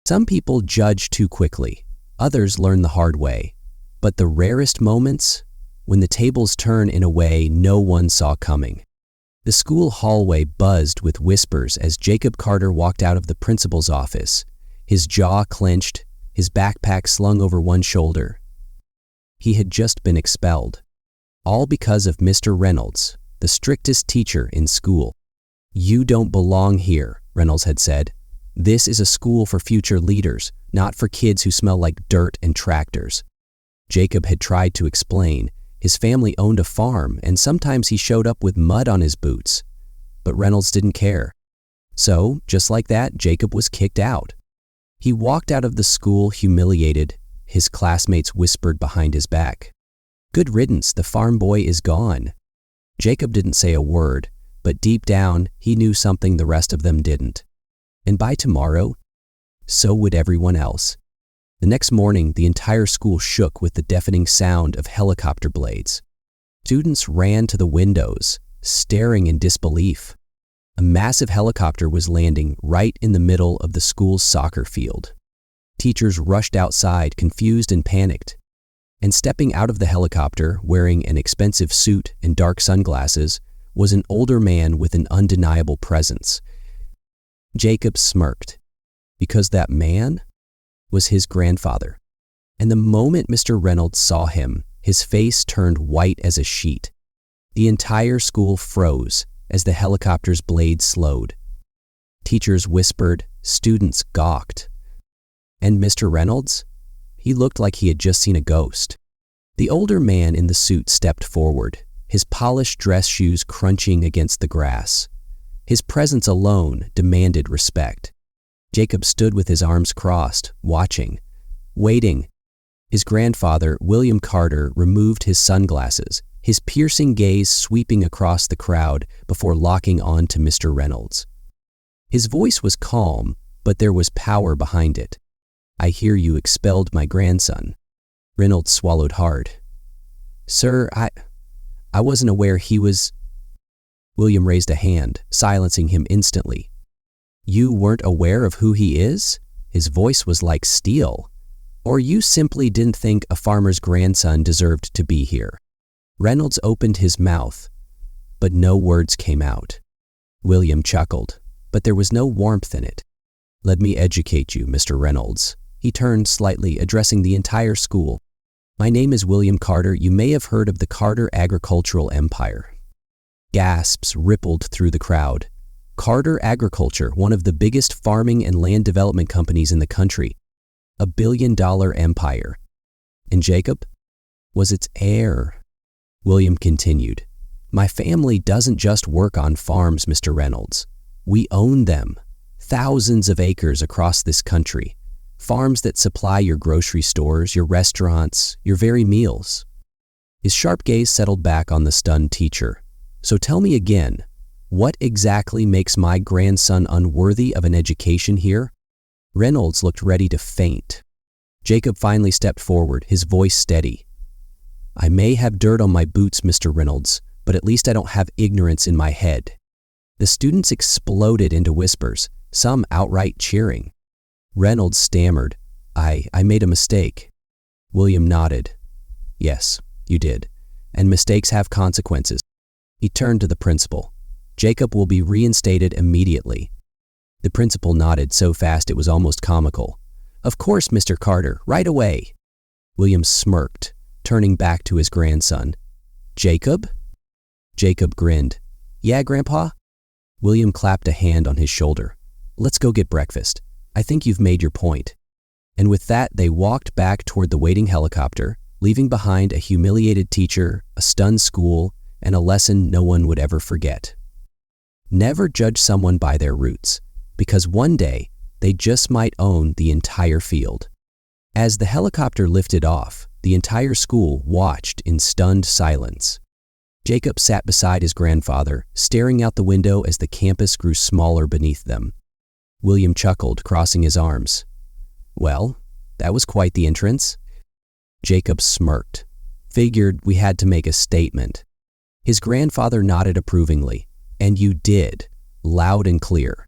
Some people judge too quickly, others learn the hard way. But the rarest moments, when the tables turn in a way no one saw coming. The school hallway buzzed with whispers as Jacob Carter walked out of the principal's office, his jaw clenched, his backpack slung over one shoulder. He had just been expelled, all because of Mr. Reynolds, the strictest teacher in school. "You don't belong here," Reynolds had said. "This is a school for future leaders, not for kids who smell like dirt and tractors." Jacob had tried to explain. His family owned a farm, and sometimes he showed up with mud on his boots. But Reynolds didn't care. So, just like that, Jacob was kicked out. He walked out of the school humiliated. His classmates whispered behind his back, "Good riddance, the farm boy is gone." Jacob didn't say a word, but deep down, he knew something the rest of them didn't. And by tomorrow, so would everyone else. The next morning, the entire school shook with the deafening sound of helicopter blades. Students ran to the windows, staring in disbelief. A massive helicopter was landing right in the middle of the school's soccer field. Teachers rushed outside, confused and panicked. And stepping out of the helicopter, wearing an expensive suit and dark sunglasses, was an older man with an undeniable presence. Jacob smirked, because that man was his grandfather. And the moment Mr. Reynolds saw him, his face turned white as a sheet. The entire school froze as the helicopter's blade slowed. Teachers whispered, students gawked. And Mr. Reynolds? He looked like he had just seen a ghost. The older man in the suit stepped forward, his polished dress shoes crunching against the grass. His presence alone demanded respect. Jacob stood with his arms crossed, watching, waiting. His grandfather, William Carter, removed his sunglasses, his piercing gaze sweeping across the crowd before locking on to Mr. Reynolds. His voice was calm, but there was power behind it. "I hear you expelled my grandson." Reynolds swallowed hard. "Sir, I wasn't aware he was—" William raised a hand, silencing him instantly. "You weren't aware of who he is?" His voice was like steel. "Or you simply didn't think a farmer's grandson deserved to be here?" Reynolds opened his mouth, but no words came out. William chuckled, but there was no warmth in it. "Let me educate you, Mr. Reynolds." He turned slightly, addressing the entire school. "My name is William Carter. You may have heard of the Carter agricultural empire." Gasps rippled through the crowd. Carter Agriculture, one of the biggest farming and land development companies in the country. $1 billion empire. And Jacob was its heir. William continued, "My family doesn't just work on farms, Mr. Reynolds. We own them. Thousands of acres across this country. Farms that supply your grocery stores, your restaurants, your very meals." His sharp gaze settled back on the stunned teacher. "So tell me again, what exactly makes my grandson unworthy of an education here?" Reynolds looked ready to faint. Jacob finally stepped forward, his voice steady. "I may have dirt on my boots, Mr. Reynolds, but at least I don't have ignorance in my head." The students exploded into whispers, some outright cheering. Reynolds stammered, I made a mistake." William nodded. "Yes, you did, and mistakes have consequences." He turned to the principal. "Jacob will be reinstated immediately." The principal nodded so fast it was almost comical. "Of course, Mr. Carter, right away." William smirked, turning back to his grandson. "Jacob?" Jacob grinned. "Yeah, Grandpa?" William clapped a hand on his shoulder. "Let's go get breakfast. I think you've made your point." And with that, they walked back toward the waiting helicopter, leaving behind a humiliated teacher, a stunned school, and a lesson no one would ever forget. Never judge someone by their roots, because one day they just might own the entire field. As the helicopter lifted off, the entire school watched in stunned silence. Jacob sat beside his grandfather, staring out the window as the campus grew smaller beneath them. William chuckled, crossing his arms. "Well, that was quite the entrance." Jacob smirked. "Figured we had to make a statement." His grandfather nodded approvingly. "And you did, loud and clear."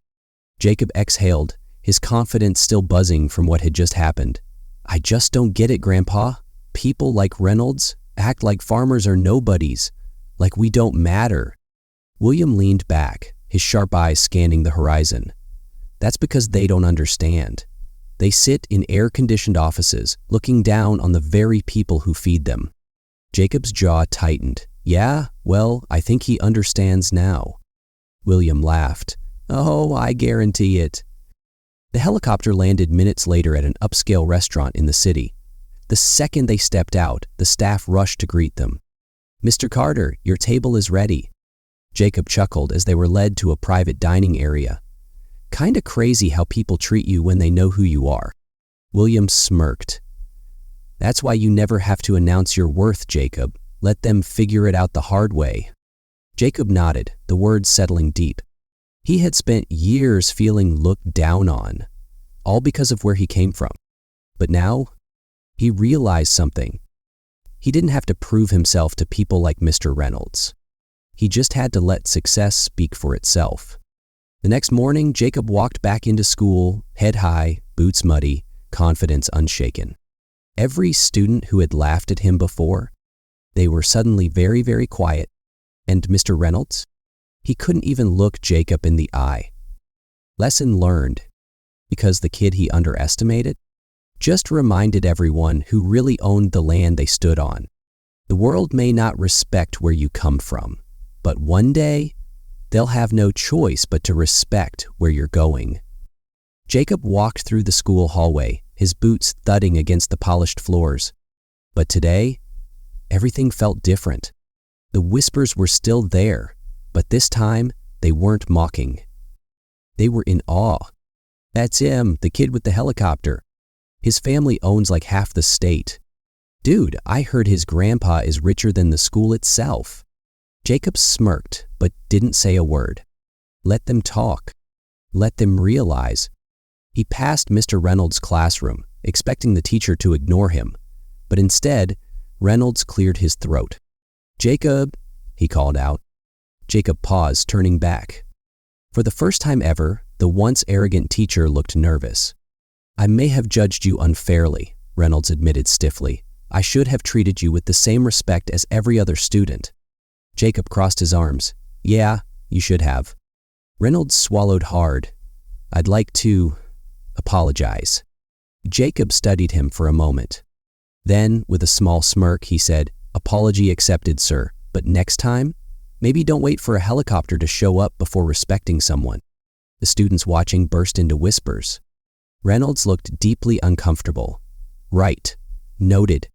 Jacob exhaled, his confidence still buzzing from what had just happened. "I just don't get it, Grandpa. People like Reynolds act like farmers are nobodies, like we don't matter." William leaned back, his sharp eyes scanning the horizon. "That's because they don't understand. They sit in air-conditioned offices, looking down on the very people who feed them." Jacob's jaw tightened. "Yeah, well, I think he understands now." William laughed. "Oh, I guarantee it." The helicopter landed minutes later at an upscale restaurant in the city. The second they stepped out, the staff rushed to greet them. "Mr. Carter, your table is ready." Jacob chuckled as they were led to a private dining area. "Kinda crazy how people treat you when they know who you are." William smirked. "That's why you never have to announce your worth, Jacob. Let them figure it out the hard way." Jacob nodded, the words settling deep. He had spent years feeling looked down on, all because of where he came from. But now, he realized something. He didn't have to prove himself to people like Mr. Reynolds. He just had to let success speak for itself. The next morning, Jacob walked back into school, head high, boots muddy, confidence unshaken. Every student who had laughed at him before, they were suddenly very, very quiet. And Mr. Reynolds? He couldn't even look Jacob in the eye. Lesson learned, because the kid he underestimated just reminded everyone who really owned the land they stood on. The world may not respect where you come from, but one day, they'll have no choice but to respect where you're going. Jacob walked through the school hallway, his boots thudding against the polished floors. But today, everything felt different. The whispers were still there, but this time, they weren't mocking. They were in awe. "That's him, the kid with the helicopter. His family owns like half the state. Dude, I heard his grandpa is richer than the school itself." Jacob smirked, but didn't say a word. Let them talk. Let them realize. He passed Mr. Reynolds' classroom, expecting the teacher to ignore him, but instead, Reynolds cleared his throat. "Jacob," he called out. Jacob paused, turning back. For the first time ever, the once arrogant teacher looked nervous. "I may have judged you unfairly," Reynolds admitted stiffly. "I should have treated you with the same respect as every other student." Jacob crossed his arms. "Yeah, you should have." Reynolds swallowed hard. "I'd like to apologize." Jacob studied him for a moment. Then, with a small smirk, he said, "Apology accepted, sir, but next time, maybe don't wait for a helicopter to show up before respecting someone." The students watching burst into whispers. Reynolds looked deeply uncomfortable. "Right. Noted."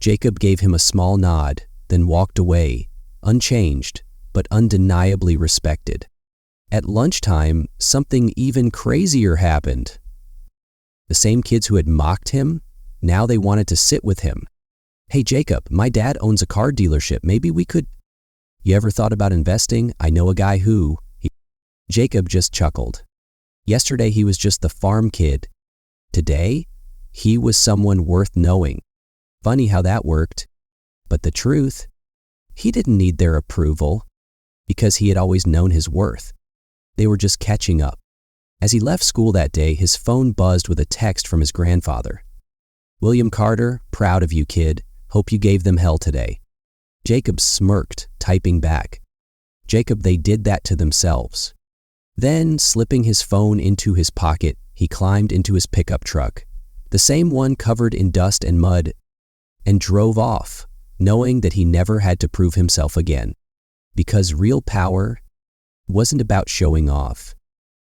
Jacob gave him a small nod, then walked away, unchanged, but undeniably respected. At lunchtime, something even crazier happened. The same kids who had mocked him, now they wanted to sit with him. "Hey Jacob, my dad owns a car dealership. Maybe we could..." "You ever thought about investing? I know a guy who..." Jacob just chuckled. Yesterday he was just the farm kid. Today, he was someone worth knowing. Funny how that worked. But the truth, he didn't need their approval, because he had always known his worth. They were just catching up. As he left school that day, his phone buzzed with a text from his grandfather. "William Carter, proud of you, kid. Hope you gave them hell today." Jacob smirked, typing back. "Jacob, they did that to themselves." Then, slipping his phone into his pocket, he climbed into his pickup truck, the same one covered in dust and mud, and drove off, knowing that he never had to prove himself again. Because real power wasn't about showing off.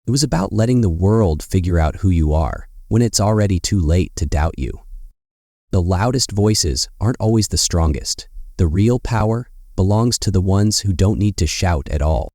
It was about letting the world figure out who you are when it's already too late to doubt you. The loudest voices aren't always the strongest. The real power belongs to the ones who don't need to shout at all.